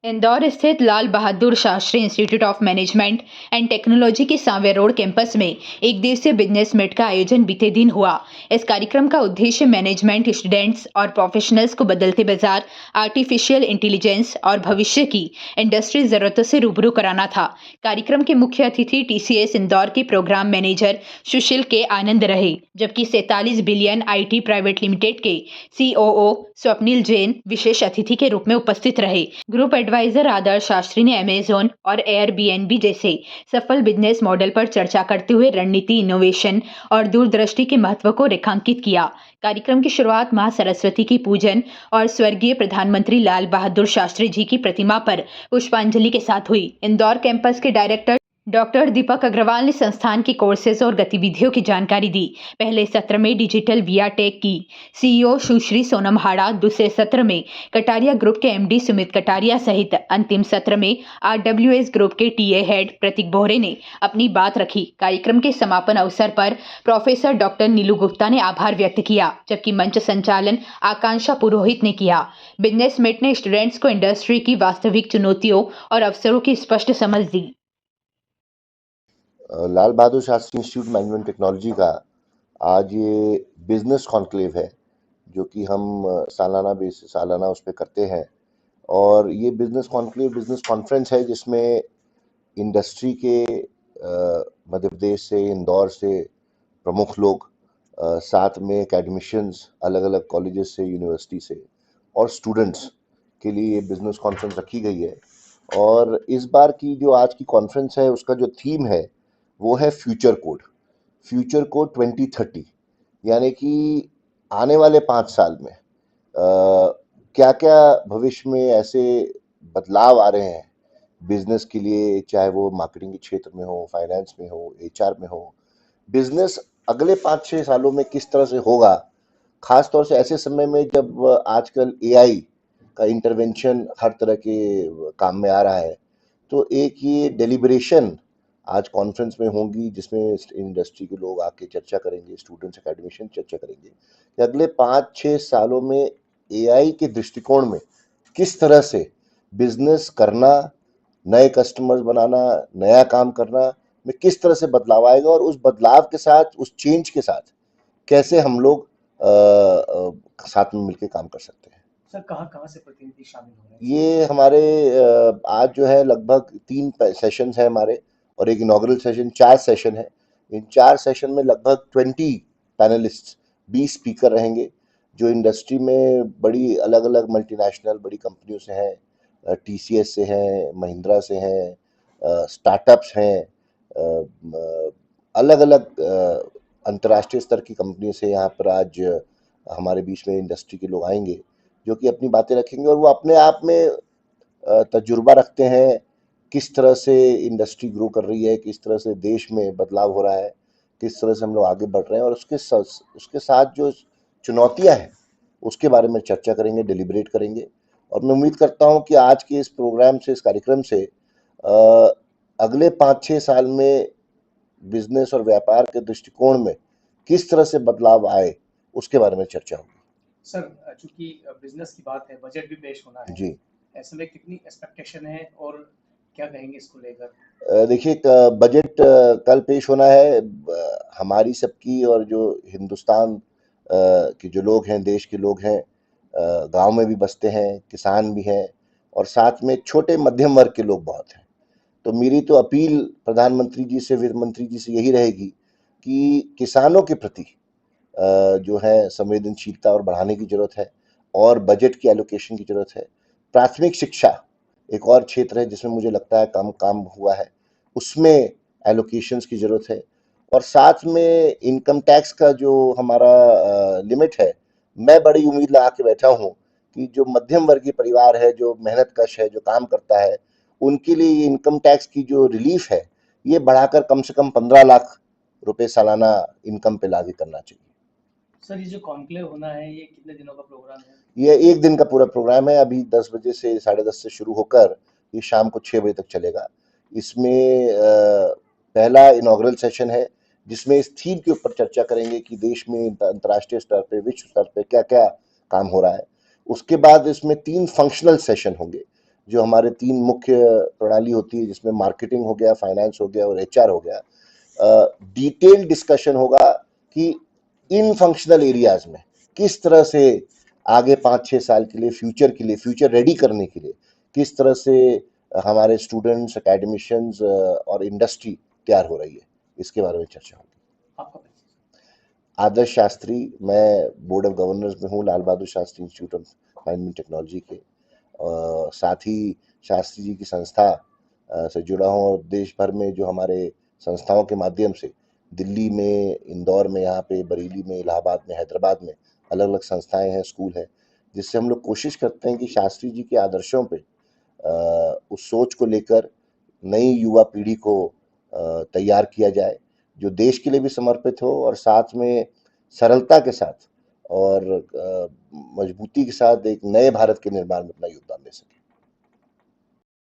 इंदौर स्थित Lal Bahadur Shastri institute of management and technology के Sanwer road campus में एक दिवसीय बिजनेस मीट का आयोजन बीते दिन हुआ। इस कार्यक्रम का उद्देश्य मैनेजमेंट स्टूडेंट्स और प्रोफेशनल्स को बदलते बाजार, आर्टिफिशियल इंटेलिजेंस और भविष्य की इंडस्ट्री जरूरतों से रूबरू कराना था। कार्यक्रम के मुख्य अतिथि टीसीएस इंदौर के प्रोग्राम मैनेजर सुशील के आनंद रहे, जबकि 47 बिलियन आईटी प्राइवेट लिमिटेड के सीओओ स्वप्निल जैन विशेष अतिथि के रूप में उपस्थित रहे। ग्रुप एडवाइजर आदर्श शास्त्री ने अमेजोन और एयरबीएनबी जैसे सफल बिजनेस मॉडल पर चर्चा करते हुए रणनीति, इनोवेशन और दूरदृष्टि के महत्व को रेखांकित किया। कार्यक्रम की शुरुआत मां सरस्वती की पूजन और स्वर्गीय प्रधानमंत्री लाल बहादुर शास्त्री जी की प्रतिमा पर पुष्पांजलि के साथ हुई। इंदौर कैंपस के डायरेक्टर डॉक्टर दीपक अग्रवाल ने संस्थान की कोर्सेज और गतिविधियों की जानकारी दी। पहले सत्र में डिजिटल विया टेक की सीईओ सुश्री सोनम हाड़ा, दूसरे सत्र में कटारिया ग्रुप के एमडी सुमित कटारिया सहित अंतिम सत्र में आरडब्ल्यूएस ग्रुप के टीए हेड प्रतीक बोहरे ने अपनी बात रखी। कार्यक्रम के समापन अवसर पर प्रोफेसर डॉक्टर नीलू गुप्ता ने आभार व्यक्त किया, जबकि मंच संचालन आकांक्षा पुरोहित ने किया। बिजनेस मीट ने स्टूडेंट्स को इंडस्ट्री की वास्तविक चुनौतियों और अवसरों की स्पष्ट समझ दी। लाल Bahadur Shastri institute management technology का आज ये बिजनेस कॉन्क्लेव है, जो कि हम सालाना उस पर करते हैं। और ये बिजनेस कॉन्क्लेव बिजनेस कॉन्फ्रेंस है, जिसमें इंडस्ट्री के मध्य प्रदेश से, इंदौर से प्रमुख लोग, साथ में एकेडमिशियंस अलग अलग कॉलेजेस से, यूनिवर्सिटी से, और स्टूडेंट्स के लिए ये बिजनेस कॉन्फ्रेंस रखी गई है। और इस बार की जो आज की कॉन्फ्रेंस है, उसका जो थीम है वो है फ्यूचर कोड 2030। यानी कि आने वाले 5 साल में क्या क्या भविष्य में ऐसे बदलाव आ रहे हैं बिजनेस के लिए, चाहे वो मार्केटिंग के क्षेत्र में हो, फाइनेंस में हो, एचआर में हो। बिजनेस अगले 5-6 सालों में किस तरह से होगा, खास तौर से ऐसे समय में जब आजकल एआई का इंटरवेंशन हर तरह के काम में आ रहा है। तो एक ये डेलिब्रेशन आज कॉन्फ्रेंस में होंगी, जिसमें इंडस्ट्री के लोग आके चर्चा करेंगे, स्टूडेंट्स, एकेडमिशियन चर्चा करेंगे कि अगले 5-6 सालों में एआई के दृष्टिकोण में किस तरह से बिजनेस करना, नए कस्टमर्स बनाना, नया काम करना में किस तरह से बदलाव आएगा, और उस बदलाव के साथ, उस चेंज के साथ कैसे हम लोग साथ में मिलकर काम कर सकते हैं। सर, कहाँ से प्रतिनिधि शामिल हो रहे हैं? ये हमारे आज जो है लगभग 3 सेशन है हमारे, और एक इनॉग्रल सेशन, 4 सेशन है। इन 4 सेशन में लगभग 20 पैनलिस्ट, 20 स्पीकर रहेंगे, जो इंडस्ट्री में बड़ी अलग अलग मल्टीनेशनल बड़ी कंपनियों से हैं, टीसीएस से हैं, महिंद्रा से हैं, स्टार्टअप्स हैं, अलग अलग अंतर्राष्ट्रीय स्तर की कंपनी से यहाँ पर आज हमारे बीच में इंडस्ट्री के लोग आएंगे, जो कि अपनी बातें रखेंगे। और वो अपने आप में तजुर्बा रखते हैं, किस तरह से इंडस्ट्री ग्रो कर रही है, किस तरह से देश में बदलाव हो रहा है, किस तरह से हम लोग आगे बढ़ रहे हैं, और उसके साथ जो चुनौतियां हैं उसके बारे में चर्चा करेंगे, डिलिब्रेट करेंगे। और मैं उम्मीद करता हूं कि आज के इस प्रोग्राम से, इस कार्यक्रम से अगले 5-6 साल में बिजनेस और व्यापार के दृष्टिकोण में किस तरह से बदलाव आए, उसके बारे में चर्चा होगी। सर, चूंकि बिजनेस की बात है, बजट भी पेश होना है जी, ऐसे में कितनी एक्सपेक्टेशन है और क्या कहेंगे इसको लेकर? देखिए, बजट कल पेश होना है। हमारी सबकी और जो हिंदुस्तान के जो लोग हैं, देश के लोग हैं, गांव में भी बसते हैं, किसान भी हैं, और साथ में छोटे मध्यम वर्ग के लोग बहुत हैं। तो मेरी तो अपील प्रधानमंत्री जी से, वित्त मंत्री जी से यही रहेगी कि किसानों के प्रति जो है संवेदनशीलता और बढ़ाने की जरूरत है, और बजट की एलोकेशन की जरूरत है। प्राथमिक शिक्षा एक और क्षेत्र है जिसमें मुझे लगता है कम काम हुआ है, उसमें एलोकेशंस की जरूरत है। और साथ में इनकम टैक्स का जो हमारा लिमिट है, मैं बड़ी उम्मीद लगा के बैठा हूँ कि जो मध्यम वर्गीय परिवार है, जो मेहनत कश है, जो काम करता है, उनके लिए ये इनकम टैक्स की जो रिलीफ है, ये बढ़ाकर कम से कम 15 लाख रुपए सालाना इनकम पे लागू करना चाहिए। सर, ये जो कॉन्क्लेव होना है, ये कितने दिनों का प्रोग्राम है? ये 1 दिन का पूरा प्रोग्राम है। अभी 10 बजे से, 10:30 से शुरू होकर ये शाम को 6 बजे तक चलेगा। इसमें पहला इनॉग्रल सेशन है, जिसमें इस थीम के ऊपर चर्चा करेंगे कि देश में अंतर्राष्ट्रीय स्तर पे, विश्व स्तर पे क्या क्या काम हो रहा है। उसके बाद इसमें 3 फंक्शनल सेशन होंगे, जो हमारे 3 मुख्य प्रणाली होती है, जिसमें मार्केटिंग हो गया, फाइनेंस हो गया और एचआर हो गया, डिटेल्ड डिस्कशन होगा कि इन फंक्शनल एरियाज़ में किस तरह से आगे 5-6 साल के लिए, फ्यूचर रेडी करने के लिए किस तरह से हमारे स्टूडेंट्स, एकेडमिशियंस और इंडस्ट्री तैयार हो रही है, इसके बारे में चर्चा होगी। आपका परिचय। आदर्श शास्त्री, मैं बोर्ड ऑफ गवर्नर्स में हूँ, Lal Bahadur Shastri institute of management technology के। साथ ही शास्त्री जी की संस्था से जुड़ा हूँ और देश भर में जो हमारे संस्थाओं के माध्यम से दिल्ली में, इंदौर में, यहाँ पे बरेली में, इलाहाबाद में, हैदराबाद में अलग अलग संस्थाएं हैं, स्कूल हैं, जिससे हम लोग कोशिश करते हैं कि शास्त्री जी के आदर्शों पे उस सोच को लेकर नई युवा पीढ़ी को तैयार किया जाए, जो देश के लिए भी समर्पित हो और साथ में सरलता के साथ और मजबूती के साथ एक नए भारत के निर्माण में अपना योगदान दे सके।